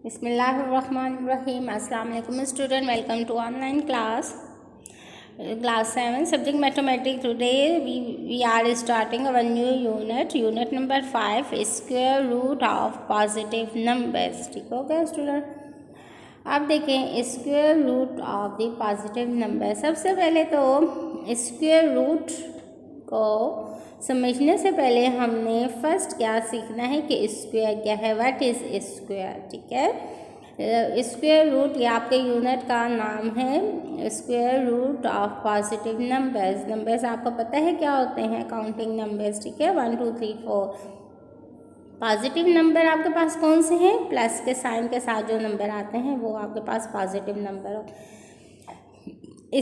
बिस्मिल्लाहिर्रहमानिर्रहीम। अस्सलाम वालेकुम student, welcome to online class 7 subject mathematics. Today we are starting our new unit number 5, square root of positive numbers. ठीक हो गया student. अब देखें square root of the positive number. सबसे पहले तो स्क्वायर रूट को समझने से पहले हमने फर्स्ट क्या सीखना है कि स्क्वायर क्या है, व्हाट इज़ स्क्वायर। ठीक है, स्क्वायर रूट या आपके यूनिट का नाम है square root of positive numbers. Numbers आपको पता है क्या होते हैं, काउंटिंग नंबर्स। ठीक है, 1 2 3 4। पॉजिटिव नंबर आपके पास कौन से हैं, प्लस के साइन के साथ जो नंबर आते हैं वो आपके पास पॉजिटिव नंबर हो।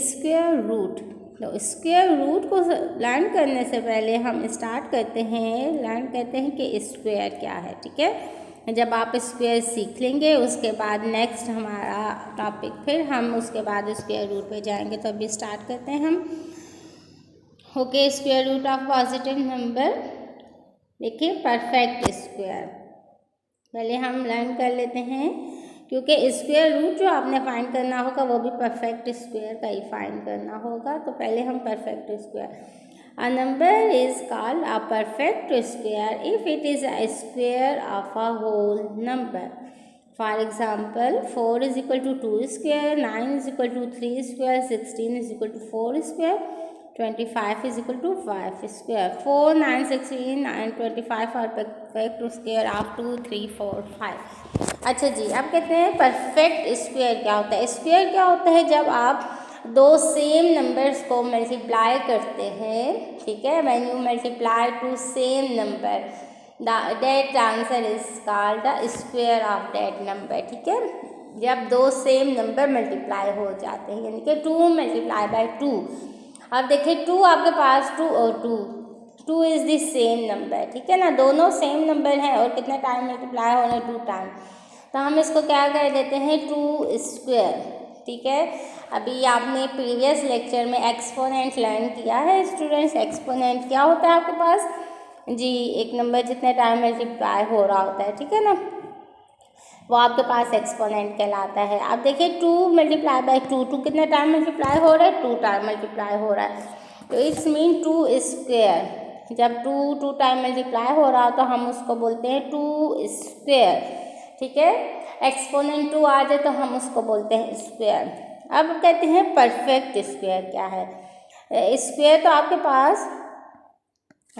स्क्वायर रूट, तो स्क्वायर रूट को लर्न करने से पहले हम स्टार्ट करते हैं कि स्क्वायर क्या है। ठीक है, जब आप स्क्वायर सीख लेंगे उसके बाद नेक्स्ट हमारा टॉपिक, फिर हम उसके बाद स्क्वायर रूट पे जाएंगे। तो अभी स्टार्ट करते हैं हम। Okay, square root of positive number. देखिए परफेक्ट स्क्वायर पहले हम लर्न कर लेते हैं, क्योंकि स्क्वायर रूट जो आपने फाइंड करना होगा वो भी परफेक्ट स्क्वायर का ही फाइंड करना होगा। तो पहले हम perfect square. A number is called a perfect square if it is a square of a whole number. For example 4 is equal to 2 square, 9 is equal to 3 square, 16 is equal to 4 square, 25 is equal to 5 square. 4 9 16 and 25 are perfect square of 2 3 4 5। अच्छा जी, अब कहते हैं perfect square क्या होता है। Square क्या होता है, जब आप दो सेम नंबर्स को मल्टीप्लाई करते हैं। ठीक है, when you multiply two same number that answer is called the square of that number. ठीक है, जब दो सेम नंबर मल्टीप्लाई हो जाते हैं, यानी कि 2 मल्टीप्लाई बाय 2। अब देखिए 2 आपके पास 2 और 2 इज़ द सेम नंबर। ठीक है ना, दोनों सेम नंबर हैं और कितने टाइम मल्टीप्लाई हो रहे हैं, 2 टाइम। तो हम इसको क्या कर देते हैं, 2 स्क्वायर। ठीक है, अभी आपने प्रीवियस लेक्चर में एक्सपोनेंट लर्न किया है स्टूडेंट्स। एक्सपोनेंट क्या होता है आपके पास जी, एक नंबर जितने टाइम मल्टीप्लाई हो रहा होता है। ठीक है ना, वो आपके पास एक्सपोनेंट कहलाता है। अब देखिए 2 मल्टीप्लाई बाई 2 कितने टाइम मल्टीप्लाई हो रहा है, 2 टाइम मल्टीप्लाई हो रहा है। तो इट्स मीन 2 स्क्वायर। जब 2 टाइम मल्टीप्लाई हो रहा तो हम उसको बोलते हैं 2 स्क्वायर। ठीक है, एक्सपोनेंट 2 आ जाए तो हम उसको बोलते हैं स्क्वायर। अब कहते हैं परफेक्ट स्क्वायर क्या है। स्क्वायर तो आपके पास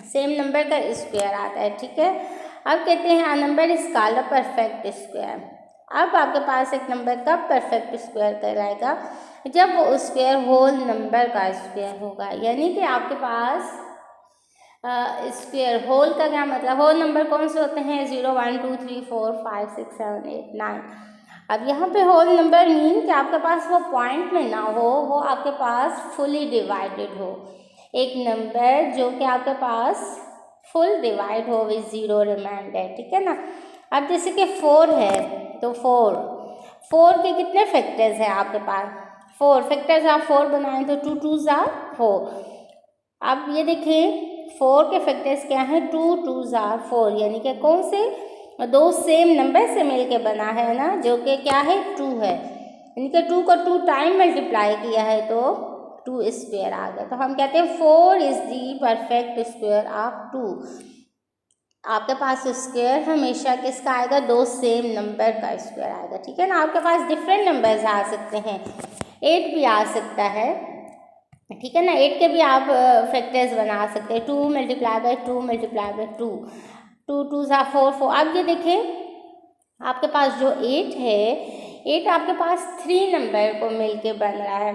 सेम नंबर का स्क्वायर आता है। ठीक है, अब कहते हैं अ number is called a perfect square. अब आपके पास एक नंबर का परफेक्ट स्क्वायर कहलाएगा जब वो स्क्वायर होल नंबर का स्क्वायर होगा। यानी कि आपके पास स्क्वायर होल का क्या मतलब, होल नंबर कौन से होते हैं, 0 1 2 3 4 5 6 7 8 9। अब यहाँ पे होल नंबर मीन कि आपके पास वो पॉइंट में ना हो, वो आपके पास फुली डिवाइडेड हो। एक नंबर जो कि आपके पास फुल डिवाइड हो विद 0 रिमाइंडर। ठीक है ना, अब जैसे कि 4 है तो 4 के कितने फैक्टर्स हैं आपके पास, 4 फैक्टर्स। आप 4 बनाएं तो 2 2s are 4। अब ये देखिए 4 के फैक्टर्स क्या हैं, 2 2s are 4, यानी कि कौन से, दो सेम नंबर से मिलके बना है ना, जो कि क्या है 2 है। यानी कि 2 को 2 टाइम मल्टीप्लाई किया है तो 2 स्क्वायर आ गया। तो हम कहते हैं 4 is the perfect square of 2। आपके पास स्क्वायर हमेशा किसका आएगा, दो सेम नंबर का स्क्वायर आएगा। ठीक है ना, आपके पास डिफरेंट नंबर्स आ सकते हैं, 8 भी आ सकता है। ठीक है ना, 8 के भी आप फैक्टर्स बना सकते हैं, 2 multiply by 2 multiply by 2, 2 2s are 4 4। अब ये देखें आपके पास जो 8 है, 8 आपके पास 3 नंबर को मिलके बन रहा है।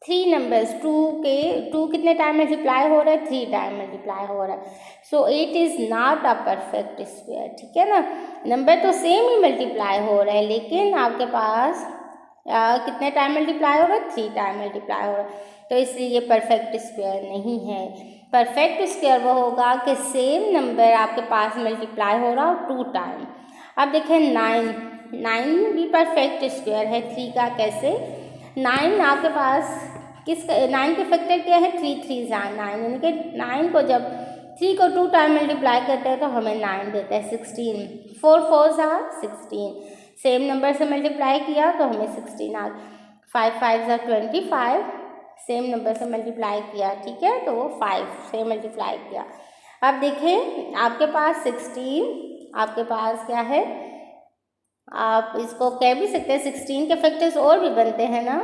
3 नंबर्स 2 कितने टाइम मल्टीप्लाई हो रहा है, 3 टाइम मल्टीप्लाई हो रहा है। सो 8 is not a perfect square. ठीक है ना, नंबर तो सेम ही मल्टीप्लाई हो रहा है, लेकिन आपके पास कितने टाइम मल्टीप्लाई हो रहा है, 3 टाइम मल्टीप्लाई हो रहा है। तो इसलिए ये परफेक्ट स्क्वायर नहीं है। परफेक्ट स्क्वायर वो होगा कि सेम नंबर आपके पास मल्टीप्लाई हो रहा हो 2 टाइम। अब देखें 9 भी परफेक्ट स्क्वायर है 3 का। कैसे, 9 आपके पास किस 9 के फैक्टर क्या है, 3 3s are 9, यानी कि 9 को जब 3 को 2 टाइम मल्टीप्लाई करते हैं तो हमें 9 देता है 16। 4 4s are 16। सेम नंबर से मल्टीप्लाई किया तो हमें 16 आ 5 5 ज़ा 25, सेम नंबर से मल्टीप्लाई किया, ठीक है, तो वो 5 से मल्टीप्लाई किया। अब देखें आपके पास 16, आपके पास क्या है, आप इसको कह भी सकते हैं 16 के फैक्टर्स और भी बनते हैं ना।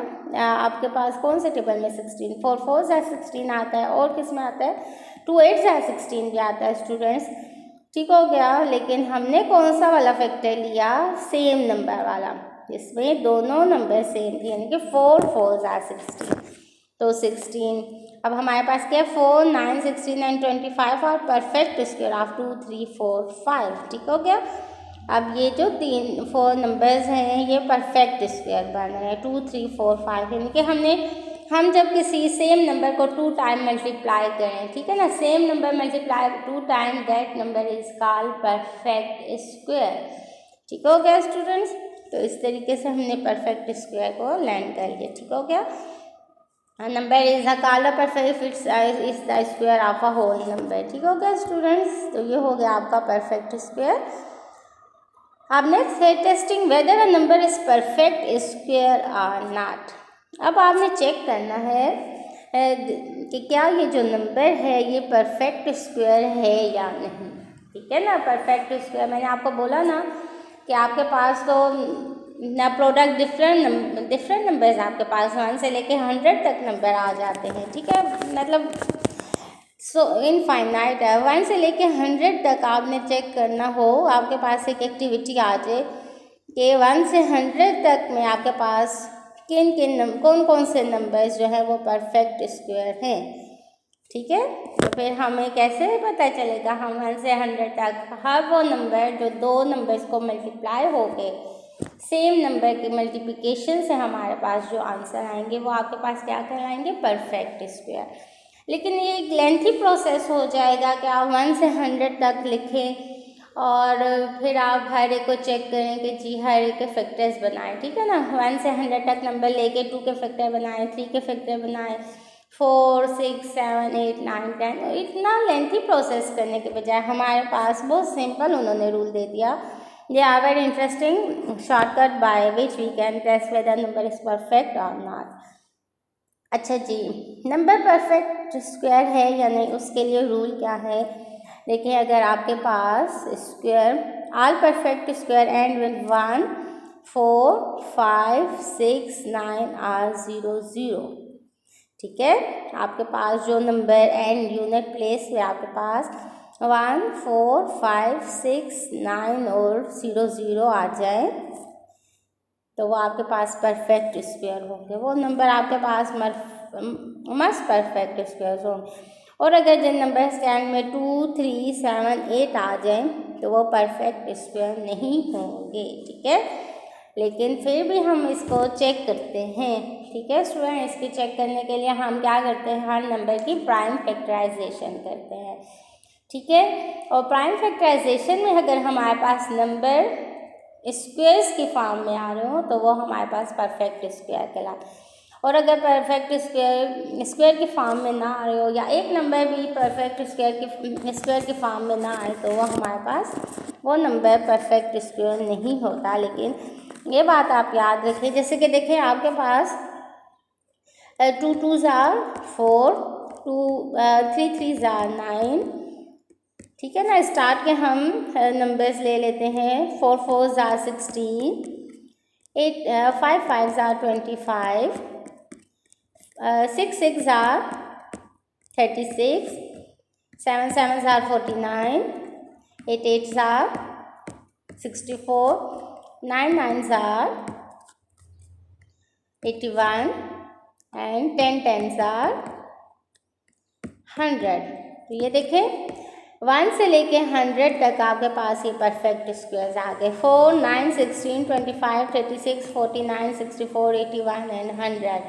आपके पास कौन से टेबल में 16, 4 4 ज़ा 16 आता है, और किस में आता है 2 8 ज़ा 16 भी आता है स्टूडेंट्स, ठीक हो गया। लेकिन हमने कौन सा वाला फैक्टर लिया, सेम नंबर वाला, इसमें दोनों नंबर सेम थे, यानी कि 4 4 ज़ा 16, तो 16। अब हमारे पास क्या है 4 9 16 एंड 25 और परफेक्ट स्क्वायर ऑफ 2 3 4 5, ठीक हो गया। अब ये जो 4 नंबर्स हैं ये परफेक्ट स्क्वायर बन रहे हैं 2 3 4 5, यानी कि हम जब किसी सेम नंबर को 2 टाइम मल्टीप्लाई करें, ठीक है ना, same number multiply 2 time, that number is called perfect square, ठीक हो गया स्टूडेंट्स। तो इस तरीके से हमने परफेक्ट स्क्वायर को लर्न कर लिया, ठीक हो गया। Number is called perfect it's is the square of a whole number, ठीक हो गया स्टूडेंट्स। तो ये हो गया आपका परफेक्ट स्क्वायर। अब नेक्स्ट है testing whether a number is perfect square और नॉट। अब आपने चेक करना है कि क्या ये जो नंबर है ये परफेक्ट स्क्वायर है या नहीं, ठीक है ना। परफेक्ट स्क्वायर मैंने आपको बोला ना कि आपके पास तो ना प्रोडक्ट डिफरेंट नंबर्स आपके पास 1 से लेके 100 तक नंबर आ जाते हैं, ठीक है, मतलब सो इनफाइनाइट है। 1 से लेके 100 तक आपने चेक करना हो, आपके पास एक एक्टिविटी आ जाए कि 1 से 100 तक में आपके पास कौन कौन से नंबर्स जो है वो परफेक्ट स्क्वायर हैं, ठीक है। तो फिर हमें कैसे पता चलेगा, हम 1 से 100 तक हर वो नंबर जो दो नंबर्स को मल्टीप्लाई हो गए, सेम नंबर की मल्टीप्लिकेशन से हमारे पास जो आंसर आएंगे वो आपके पास क्या कहलाएंगे, परफेक्ट स्क्वायर। लेकिन ये एक लेंथी प्रोसेस हो जाएगा कि आप 1 से 100 तक लिखें और फिर आप हर एक को चेक करें कि जी हर एक के फैक्टर्स बनाएं, ठीक है ना। 1 से 100 तक नंबर लेके 2 के फैक्टर बनाएं, 3 के फैक्टर बनाएं, 4 6 7 8 9 10। इतना लेंथी प्रोसेस करने के बजाय हमारे पास बहुत सिंपल उन्होंने रूल दे दिया, they are very interesting shortcut by which we can test whether number is perfect और नॉट। अच्छा जी, नंबर परफेक्ट स्क्वायर है या नहीं उसके लिए रूल क्या है, देखिए अगर आपके पास square all perfect square and with 1 4 5 6 9 or 0 0, ठीक है। आपके पास जो नंबर एंड यूनिट प्लेस में आपके पास 1 4 5 6 9 और 0 0 आ जाए तो वो आपके पास परफेक्ट स्क्वायर होंगे, वो नंबर आपके पास मस्ट परफेक्ट स्क्वायर होंगे। और अगर जिन नंबर स्टैंड में 2 3 7 8 आ जाएं तो वो परफेक्ट स्क्वायर नहीं होंगे, ठीक है। लेकिन फिर भी हम इसको चेक करते हैं, ठीक है स्टूडेंट। इसकी चेक करने के लिए हम क्या करते हैं, हर नंबर की प्राइम फैक्टराइजेशन करते हैं, ठीक है। और प्राइम फैक्टराइजेशन में अगर हमारे पास नंबर स्क्वेयर्स की फॉर्म में आ रहे हो तो वो हमारे पास परफेक्ट स्क्वायर कहलाता है। और अगर परफेक्ट स्क्वायर की फॉर्म में ना आ रहे हो या एक नंबर भी परफेक्ट स्क्वायर की फॉर्म में ना आए तो वो हमारे पास वो नंबर परफेक्ट स्क्वायर नहीं होता। लेकिन ये बात आप याद रखें, जैसे कि देखिए आपके पास 2 2 ज़ार 4 3 3 ज़ार 9, ठीक है ना। स्टार्ट के हम नंबर्स ले लेते हैं 4 4 ज़ार 16, 5 5 ज़ार 25, 6 6 ज़ार 36, 7 7 ज़ार 49, 8 8 ज़ार 64, 9 9 ज़ार 81 एंड 10 10 ज़ार 100। तो ये देखें 1 से लेके 100 तक आपके पास ये परफेक्ट स्क्वायर्स आ गए, 4 9 16 25 36 49 64 81 एंड 100।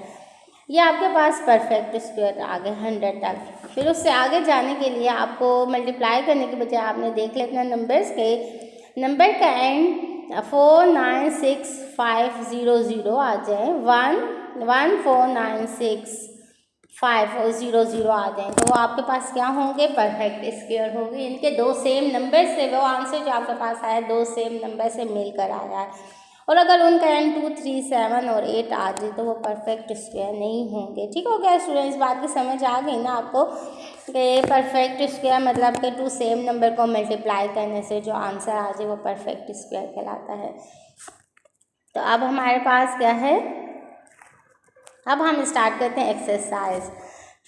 ये आपके पास परफेक्ट स्क्वायर आ गए 100 तक। फिर उससे आगे जाने के लिए आपको मल्टीप्लाई करने के बजाय आपने देख लेना नंबर्स के नंबर का एंड 4 9 6 5 0 0 आ जाए, 1 1 4 9 6 5 और 0 0 आ जाए तो वो आपके पास क्या होंगे, परफेक्ट स्क्वायर होंगे। इनके दो सेम नंबर से वो आंसर जो आपके पास आया दो सेम नंबर से मिलकर आया है। और अगर उनका एंड 2, 3, 7 और 8 आ जाए तो वो परफेक्ट स्क्वायर नहीं होंगे। ठीक हो गया स्टूडेंट्स, बात की समझ आ गई ना आपको कि परफेक्ट स्क्वायर मतलब कि 2 सेम नंबर को मल्टीप्लाई करने से जो आंसर आ जाए वो परफेक्ट स्क्वायर कहलाता है। तो अब हमारे पास क्या है, अब हम स्टार्ट करते हैं एक्सरसाइज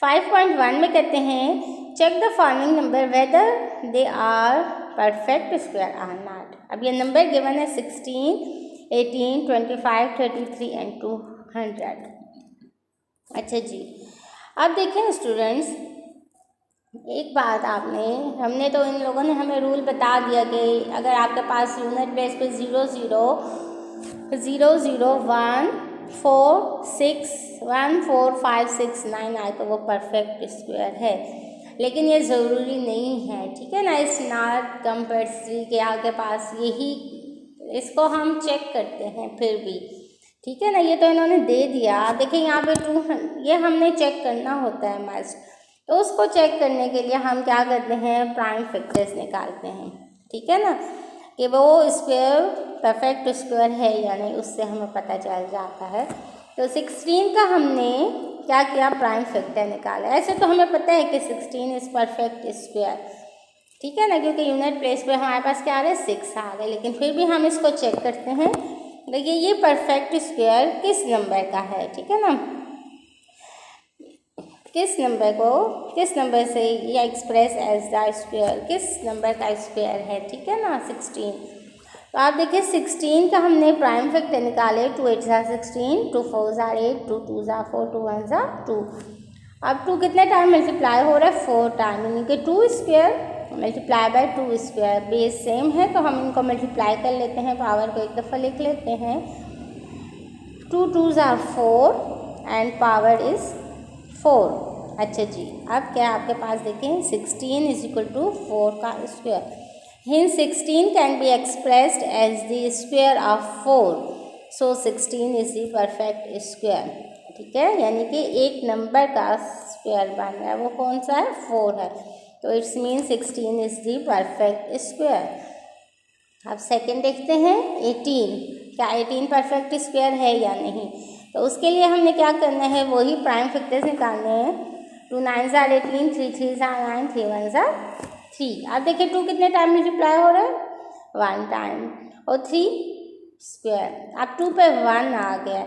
5.1 में कहते हैं check the following number whether they are perfect square or not. अब ये नंबर गिवन है 16, 18, 25, 33 एंड 200। अच्छा जी, अब देखें स्टूडेंट्स, एक बात हमने तो इन लोगों ने हमें रूल बता दिया कि अगर आपके पास यूनिट प्लेस पे 0, 0, 0, 0, 1, 4, 6, 1, 4, 5, 6, 9 आए तो वो परफेक्ट स्क्वायर है, लेकिन ये ज़रूरी नहीं है। ठीक है ना, इट्स नॉट कंपल्सरी के आपके पास यही, इसको हम चेक करते हैं फिर भी। ठीक है ना, ये तो इन्होंने दे दिया। आप देखिए यहाँ पे 2, ये हमने चेक करना होता है मस्ट, तो उसको चेक करने के लिए हम क्या करते हैं, प्राइम फैक्टर्स निकालते हैं। ठीक है ना, कि वो स्क्वायर परफेक्ट स्क्वायर है या नहीं, उससे हमें पता चल जाता है। तो 16 का हमने क्या किया, प्राइम फैक्टर निकाला। ऐसे तो हमें पता है कि 16 इज़ परफेक्ट स्क्वायर। ठीक है ना, क्योंकि यूनिट प्लेस पे हमारे पास क्या आ रहा है, 6 आ रहा है, लेकिन फिर भी हम इसको चेक करते हैं। देखिए ये परफेक्ट स्क्वायर किस नंबर का है। ठीक है ना, किस नंबर से ये एक्सप्रेस एज द स्क्वायर, किस नंबर का स्क्वायर है। ठीक है ना, 16। तो आप देखिए 16 का हमने प्राइम फैक्टर निकाले, 2 8 16, 2 4 8, 2 2 4, 2 1 2। अब 2 कितने टाइम मल्टीप्लाई हो रहा है, 4 टाइम, यानी कि 2 square multiply by 2 square. Base same है तो हम इनको मल्टीप्लाई कर लेते हैं, पावर को एक दफ़ा लिख लेते हैं। 2 2 4 एंड पावर इज़ 4। अच्छा जी, अब क्या आपके पास देखें 16 इज इक्वल टू 4 का square. Hence 16 can be expressed as the square of 4, so 16 is the perfect square. ठीक है, यानी कि एक नंबर का स्क्वायर बन रहा है, वो कौन सा है, 4 है, तो it's mean 16 is the perfect square. अब सेकंड देखते हैं 18, क्या 18 परफेक्ट स्क्वायर है या नहीं। तो उसके लिए हमने क्या करना है, वही प्राइम फैक्टर्स निकालने हैं। 2 9 18, 3 3 9, 3 1 3। आप देखिए 2 कितने टाइम मल्टीप्लाई हो रहा है, 1 टाइम, और 3 स्क्वायर। अब 2 पे 1 आ गया।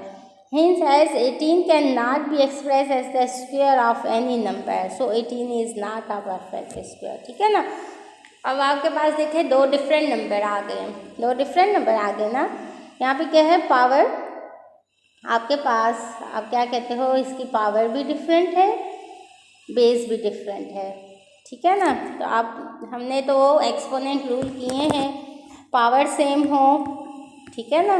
Hence as 18 can not be express as the square of any number, so 18 is not a perfect square. ठीक है ना, अब आपके पास देखें 2 डिफरेंट नंबर आ गए, 2 डिफरेंट नंबर आ गए ना। यहाँ पे क्या है, पावर आपके पास, आप क्या कहते हो, इसकी पावर भी डिफरेंट है, बेस भी डिफरेंट है। ठीक है ना, तो आप हमने तो एक्सपोनेंट रूल किए हैं, पावर सेम हो, ठीक है ना,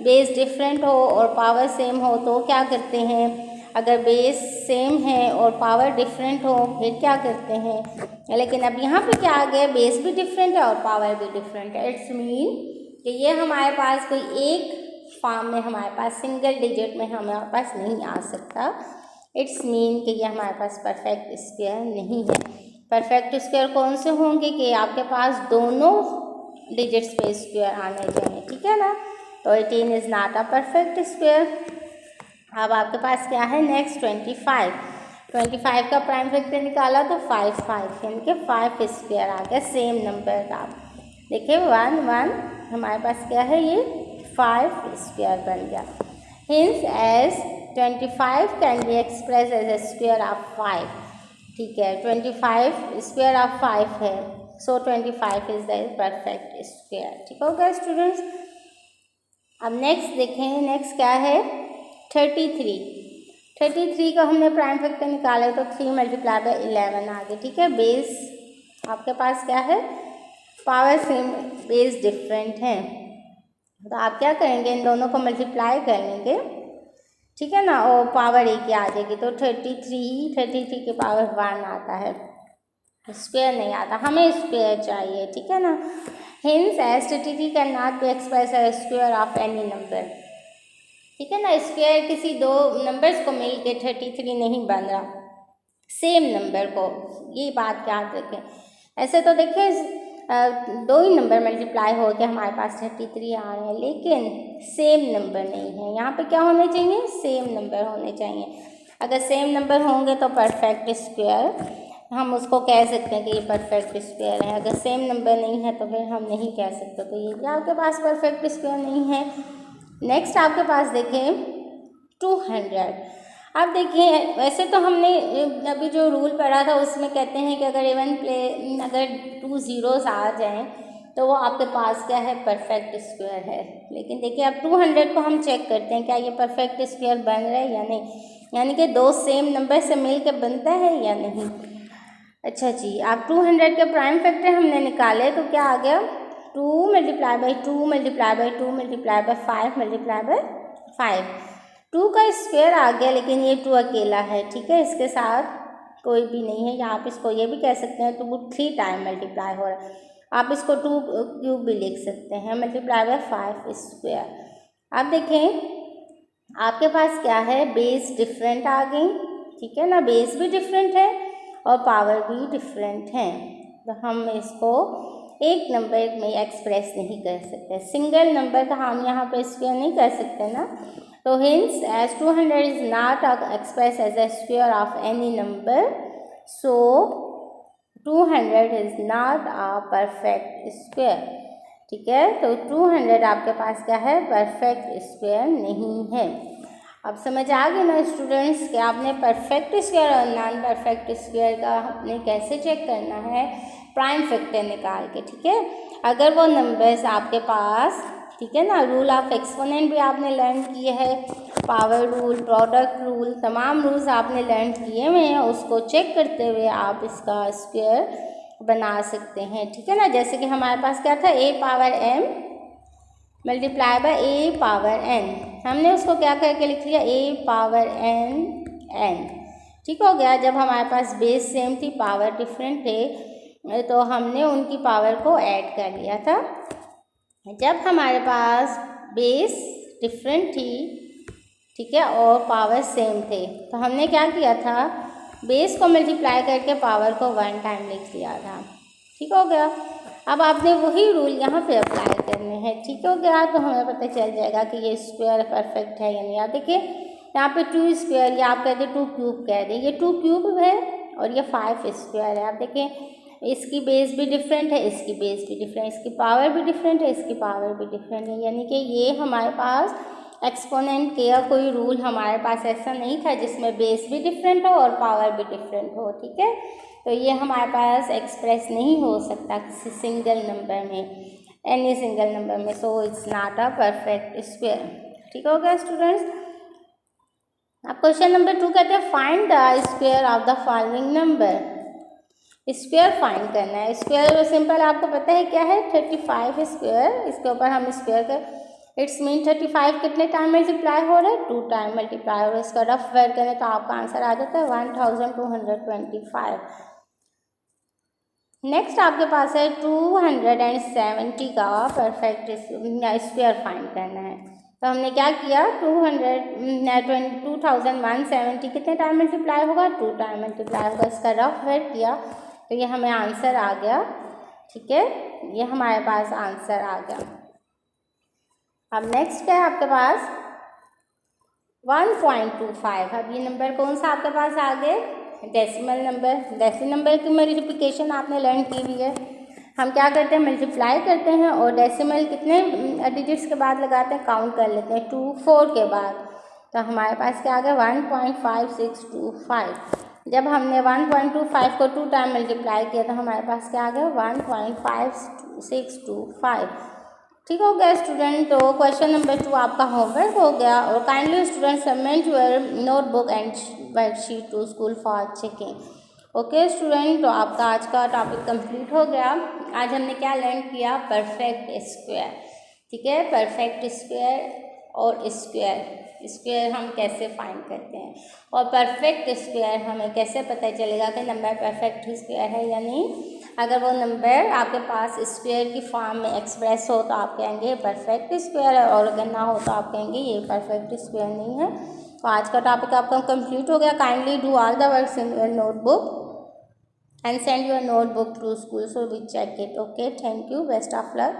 बेस डिफरेंट हो और पावर सेम हो तो क्या करते हैं, अगर बेस सेम है और पावर डिफरेंट हो फिर क्या करते हैं। लेकिन अब यहाँ पे क्या आ गया, बेस भी डिफरेंट है और पावर भी डिफरेंट है। इट्स मीन कि ये हमारे पास कोई एक फॉर्म में, हमारे पास सिंगल डिजिट में हमारे पास नहीं आ सकता। इट्स मीन कि ये हमारे पास परफेक्ट स्क्वायर नहीं है। परफेक्ट स्क्वायर कौन से होंगे कि आपके पास दोनों डिजिट्स पे स्क्वायर आने चाहिए। ठीक है ना, तो 18 is not a perfect square. अब आपके पास क्या है नेक्स्ट 25 का प्राइम फैक्टर निकाला तो 5 5, यानी कि 5 स्क्वायर आ गया सेम नंबर का। देखिए 1 1 हमारे पास क्या है, ये 5 स्क्वायर बन गया। Hence as 25 can be express as a square of 5। ठीक है, 25 स्क्वायर ऑफ 5 है, so 25 is the perfect square. ठीक हो गया स्टूडेंट्स। अब नेक्स्ट देखें, नेक्स्ट क्या है 33 का हमने प्राइम फैक्टर निकाला है तो 3 मल्टीप्लाई बाय 11 आ गया। ठीक है, बेस आपके पास क्या है, पावर सेम बेस डिफरेंट है, तो आप क्या करेंगे, इन दोनों को मल्टीप्लाई कर लेंगे। ठीक है ना, और पावर एक ही आ जाएगी, तो 33 के पावर 1 आता है, स्क्वायर नहीं आता, हमें स्क्वायर चाहिए। ठीक है ना, hence as 33 can not be express as square of any number. ठीक है ना, स्क्वायर किसी दो नंबर्स को मिल के 33 नहीं बन रहा, सेम नंबर को, ये बात याद रखें। ऐसे तो देखिए दो ही नंबर मल्टीप्लाई हो के हमारे पास 33 आ रहे हैं, लेकिन सेम नंबर नहीं है। यहाँ पे क्या होने चाहिए? सेम नंबर होने चाहिए। अगर सेम नंबर होंगे तो परफेक्ट स्क्वायर हम उसको कह सकते हैं कि ये परफेक्ट स्क्वायर है। अगर सेम नंबर नहीं है तो फिर हम नहीं कह सकते, तो ये आपके पास परफेक्ट स्क्वायर नहीं है। नेक्स्ट आपके पास देखें 200। अब देखिए, वैसे तो हमने अभी जो रूल पढ़ा था उसमें कहते हैं कि अगर 2 ज़ीरोस आ जाएं तो वो आपके पास क्या है? परफेक्ट स्क्वायर है। लेकिन देखिए अब 200 को हम चेक करते हैं क्या ये परफेक्ट स्क्वायर बन रहा है या नहीं, यानी कि दो सेम नंबर से मिल के बनता है या नहीं। अच्छा जी, आप 200 के प्राइम फैक्टर हमने निकाले तो क्या आ गया? 2 × 2 × 2 × 5 × 5। 2 का स्क्वायर आ गया, लेकिन ये 2 अकेला है, ठीक है, इसके साथ कोई भी नहीं है। या आप इसको ये भी कह सकते हैं 2 3 टाइम मल्टीप्लाई हो रहा है। आप इसको 2 क्यूब भी लिख सकते हैं, × 5 स्क्वायर। अब देखें आपके पास क्या है? बेस डिफरेंट आ गई, ठीक है ना, बेस भी डिफरेंट है और पावर भी डिफरेंट है, तो हम इसको एक नंबर में एक्सप्रेस नहीं कर सकते। सिंगल नंबर का हम यहाँ पे स्क्वायर नहीं कर सकते ना, तो hence as 200 is not express as a square of any number, so 200 is not a perfect square, ठीक है। तो 200 आपके पास क्या है? परफेक्ट स्क्वायर नहीं है। अब समझ आ गए ना स्टूडेंट्स कि आपने परफेक्ट स्क्वायर और नॉन परफेक्ट स्क्वायर का आपने कैसे चेक करना है? प्राइम फैक्टर निकाल के, ठीक है। अगर वो नंबर्स आपके पास, ठीक है ना, रूल ऑफ एक्सपोनेंट भी आपने लर्न किए हैं, पावर रूल, प्रोडक्ट रूल, तमाम रूल्स आपने लर्न किए हुए हैं, उसको चेक करते हुए आप इसका स्क्वायर बना सकते हैं, ठीक है ना। जैसे कि हमारे पास क्या था? a power m multiply by a power n, हमने उसको क्या करके लिख लिया? a पावर n, ठीक हो गया। जब हमारे पास बेस सेम थी, पावर डिफरेंट थे, तो हमने उनकी पावर को ऐड कर लिया था। जब हमारे पास बेस डिफरेंट थी, ठीक है, और पावर सेम थे, तो हमने क्या किया था? बेस को मल्टीप्लाई करके पावर को 1 टाइम लिख लिया था, ठीक हो गया। अब आपने वही रूल यहाँ पे अप्लाई करने हैं, ठीक हो गया। तो हमें पता चल जाएगा कि ये स्क्वायर परफेक्ट है या नहीं। आप देखिए यहाँ पे 2 स्क्वायर, या आप कहते 2 क्यूब कह दें, ये 2 क्यूब है और ये 5 स्क्वायर है। आप देखें इसकी बेस भी डिफरेंट है, इसकी बेस भी डिफरेंट है, इसकी पावर भी डिफरेंट है, इसकी पावर भी डिफरेंट है, यानी कि ये हमारे पास एक्सपोनेंट का कोई रूल हमारे पास ऐसा नहीं था जिसमें बेस भी डिफरेंट हो और पावर भी डिफरेंट हो, ठीक है। तो ये हमारे पास एक्सप्रेस नहीं हो सकता किसी सिंगल नंबर में, एनी सिंगल नंबर में, so it's not a perfect square, ठीक हो गया स्टूडेंट्स। अब क्वेश्चन नंबर 2 कहते हैं find the square of the following number. Square find करना है। स्क्वायर सिंपल आपको पता है क्या है? 35 स्क्वायर, इसके ऊपर हम स्क्वायर कर, इट्स मीन 35 कितने टाइम मल्टीप्लाई हो रहा है? 2 टाइम मल्टीप्लाई हो रहा है। इसका रफ वर्क करें तो आपका आंसर आ जाता है 1225। नेक्स्ट आपके पास है 270 का परफेक्ट स्क्वायर फाइंड करना है। तो हमने क्या किया? 2170 कितने टाइम मल्टीप्लाई होगा? 2 टाइम मल्टीप्लाई होगा। इसका रफ वर्क किया तो ये हमें आंसर आ गया, ठीक है, ये हमारे पास आंसर आ गया। अब नेक्स्ट क्या है आपके पास? 1.25। अब ये नंबर कौन सा आपके पास आ गए? Decimal number. डेसिमल नंबर की मल्टीप्लिकेशन आपने लर्न की हुई है। हम क्या करते हैं? मल्टीप्लाई करते हैं और डेसिमल कितने डिजिट्स के बाद लगाते हैं? काउंट कर लेते हैं 2 4 के बाद। तो हमारे पास क्या आ गया? 1.5625। जब हमने 1.25 को 2 टाइम मल्टीप्लाई किया तो हमारे पास क्या आ गया? 1.5625, ठीक हो गया स्टूडेंट। तो क्वेश्चन नंबर 2 आपका होमवर्क हो गया। और kindly student submit your notebook and worksheet to school for checking. Okay student, तो आपका आज का टॉपिक कंप्लीट हो गया। आज हमने क्या लर्न किया? परफेक्ट स्क्वायर, ठीक है, परफेक्ट स्क्वायर और स्क्वायर हम कैसे फाइंड करते हैं, और परफेक्ट स्क्वायर हमें कैसे पता चलेगा कि नंबर परफेक्ट स्क्वायर है या नहीं। अगर वो नंबर आपके पास स्क्वायर की फॉर्म में एक्सप्रेस हो तो आप कहेंगे परफेक्ट स्क्वायर है, और अगर ना हो तो आप कहेंगे ये परफेक्ट स्क्वायर नहीं है। तो आज का टॉपिक आपका कंप्लीट हो गया। Kindly do all the works in your notebook and send your notebook through school so we check it. Okay, thank you, best of luck.